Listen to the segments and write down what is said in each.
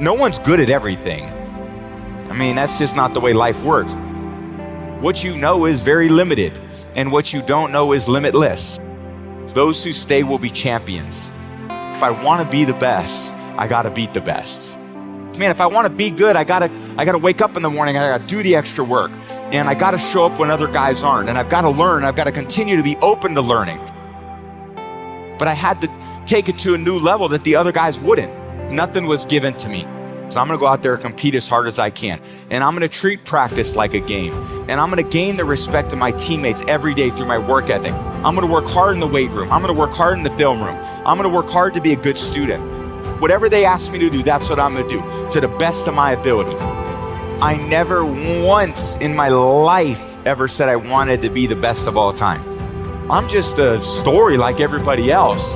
No one's good at everything. I mean, that's just not the way life works. What you know is very limited, and what you don't know is limitless. Those who stay will be champions. If I want to be the best, I got to beat the best. Man, if I want to be good, I got to wake up in the morning, and I got to do the extra work, and I got to show up when other guys aren't, and I've got to learn, I've got to continue to be open to learning. But I had to take it to a new level that the other guys wouldn't. Nothing was given to me. So I'm going to go out there and compete as hard as I can. And I'm going to treat practice like a game. And I'm going to gain the respect of my teammates every day through my work ethic. I'm going to work hard in the weight room. I'm going to work hard in the film room. I'm going to work hard to be a good student. Whatever they ask me to do, that's what I'm going to do to the best of my ability. I never once in my life ever said I wanted to be the best of all time. I'm just a story like everybody else.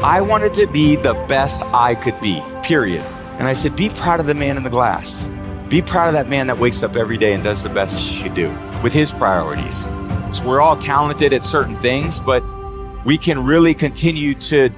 I wanted to be the best I could be, period. And I said, be proud of the man in the glass. Be proud of that man that wakes up every day and does the best he can do with his priorities. So we're all talented at certain things, but we can really continue to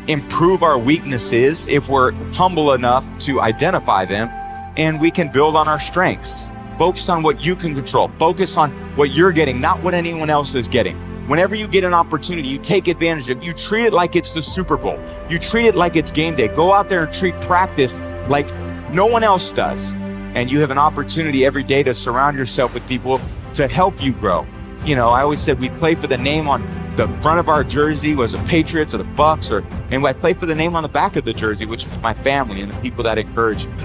improve our weaknesses if we're humble enough to identify them, and we can build on our strengths. Focus on what you can control. Focus on what you're getting, not what anyone else is getting. Whenever you get an opportunity, you take advantage of it. You treat it like it's the Super Bowl. You treat it like it's game day. Go out there and treat practice like no one else does. And you have an opportunity every day to surround yourself with people to help you grow. You know, I always said we play for the name on the front of our jersey was the Patriots or the Bucks, and I play for the name on the back of the jersey, which was my family and the people that encouraged me.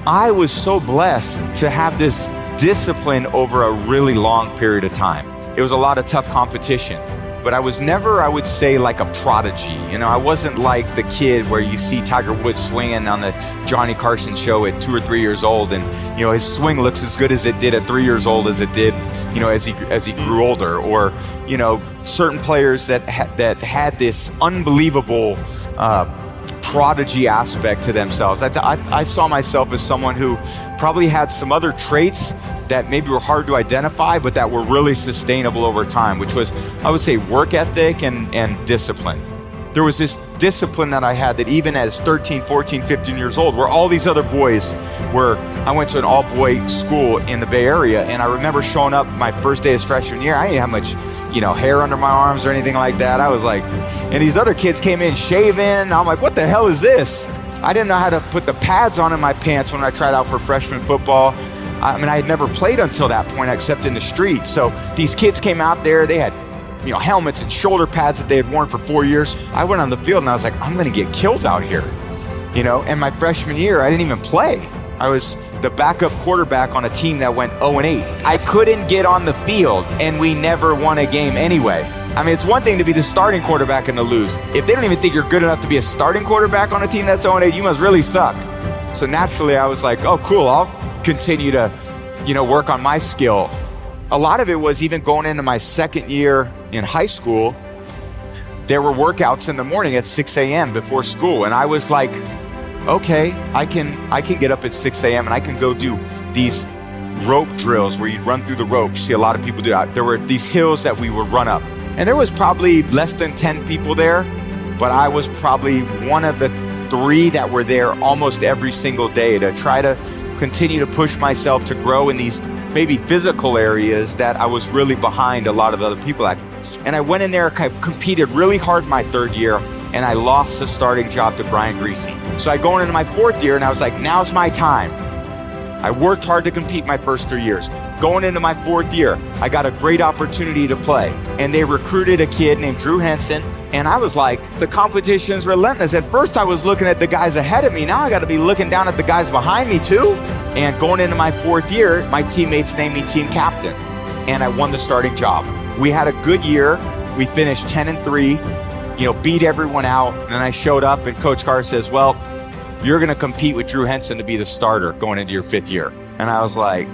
I was so blessed to have this discipline over a really long period of time. It was a lot of tough competition, but I was never, I would say, like a prodigy. You know, I wasn't like the kid where you see Tiger Woods swinging on the Johnny Carson show at 2 or 3 years old, and you know his swing looks as good as it did at 3 years old as it did, you know, as he grew older. Or you know, certain players that had this unbelievable prodigy aspect to themselves. I saw myself as someone who probably had some other traits that maybe were hard to identify, but that were really sustainable over time, which was, I would say, work ethic and discipline. There was this discipline that I had that even as 13, 14, 15 years old, where all these other boys were, I went to an all-boy school in the Bay Area, and I remember showing up my first day as freshman year. I didn't have much, you know, hair under my arms or anything like that. I was like, and these other kids came in shaven. I'm like, what the hell is this? I didn't know how to put the pads on in my pants when I tried out for freshman football. I mean, I had never played until that point except in the street. So these kids came out there, they had, you know, helmets and shoulder pads that they had worn for 4 years. I went on the field and I was like, I'm gonna get killed out here, you know? And my freshman year, I didn't even play. I was the backup quarterback on a team that went 0-8. I couldn't get on the field, and we never won a game anyway. I mean, it's one thing to be the starting quarterback and to lose. If they don't even think you're good enough to be a starting quarterback on a team that's 0-8, you must really suck. So naturally, I was like, oh, cool, I'll continue to, you know, work on my skill. A lot of it was even going into my second year in high school, there were workouts in the morning at 6 a.m. before school. And I was like, okay, I can get up at 6 a.m. and I can go do these rope drills where you run through the rope. You see a lot of people do that. There were these hills that we would run up. And there was probably less than 10 people there, but I was probably one of the 3 that were there almost every single day to try to continue to push myself to grow in these maybe physical areas that I was really behind a lot of other people at. And I went in there, competed really hard my 3rd year, and I lost the starting job to Brian Greasy. So I go into my 4th year and I was like, now's my time. I worked hard to compete my first 3 years. Going into my 4th year, I got a great opportunity to play. And they recruited a kid named Drew Henson. And I was like, the competition's relentless. At first I was looking at the guys ahead of me. Now I got to be looking down at the guys behind me too. And going into my 4th year, my teammates named me team captain. And I won the starting job. We had a good year. We finished 10-3, you know, beat everyone out. And then I showed up and Coach Carr says, well, you're going to compete with Drew Henson to be the starter going into your 5th year. And I was like,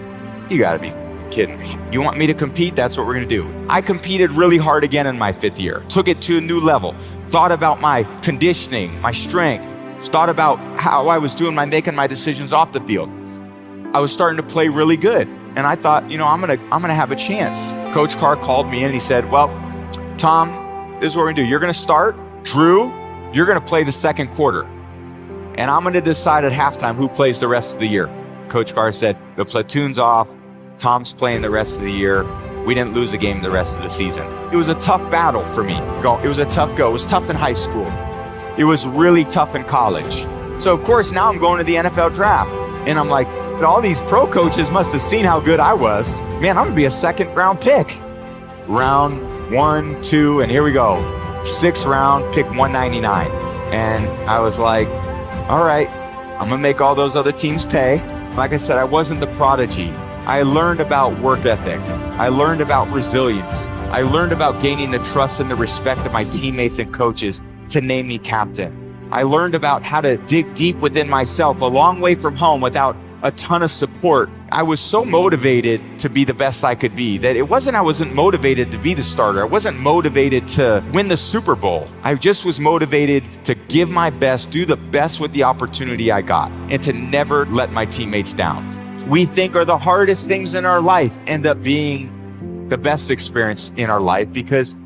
you got to be kidding me. You want me to compete? That's what we're going to do. I competed really hard again in my 5th year. Took it to a new level. Thought about my conditioning, my strength. Thought about how I was doing making my decisions off the field. I was starting to play really good. And I thought, you know, I'm gonna have a chance. Coach Carr called me in and he said, well, Tom, this is what we're going to do. You're going to start. Drew, you're going to play the 2nd quarter. and I'm going to decide at halftime who plays the rest of the year. Coach Carr said, the platoon's off. Tom's playing the rest of the year. We didn't lose a game the rest of the season. It was a tough battle for me. It was a tough go. It was tough in high school. It was really tough in college. So, of course, now I'm going to the NFL draft. And I'm like, all these pro coaches must have seen how good I was. Man, I'm going to be a second-round pick. Round 1, 2, and here we go. 6th round, pick 199. And I was like, all right, I'm going to make all those other teams pay. Like I said, I wasn't the prodigy. I learned about work ethic. I learned about resilience. I learned about gaining the trust and the respect of my teammates and coaches to name me captain. I learned about how to dig deep within myself, a long way from home without a ton of support. I was so motivated to be the best I could be that I wasn't motivated to be the starter. I wasn't motivated to win the Super Bowl. I just was motivated to give my best, do the best with the opportunity I got, and to never let my teammates down. We think are the hardest things in our life end up being the best experience in our life, because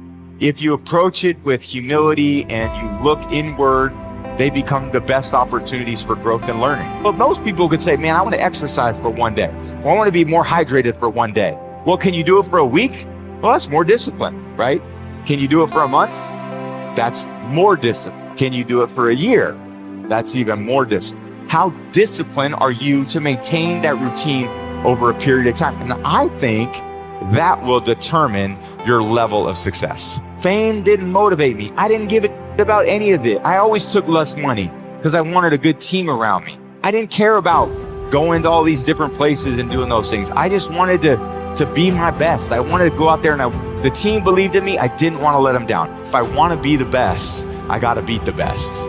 if you approach it with humility and you look inward, they become the best opportunities for growth and learning. But most people could say, man, I want to exercise for one day, or I want to be more hydrated for one day. Well, can you do it for a week? Well, that's more discipline, right? Can you do it for a month? That's more discipline. Can you do it for a year? That's even more discipline. How disciplined are you to maintain that routine over a period of time? And I think that will determine your level of success. Fame didn't motivate me. I didn't give it about any of it. I always took less money because I wanted a good team around me. I didn't care about going to all these different places and doing those things. I just wanted to be my best. I wanted to go out there, and the team believed in me. I didn't want to let them down. If I want to be the best, I got to beat the best.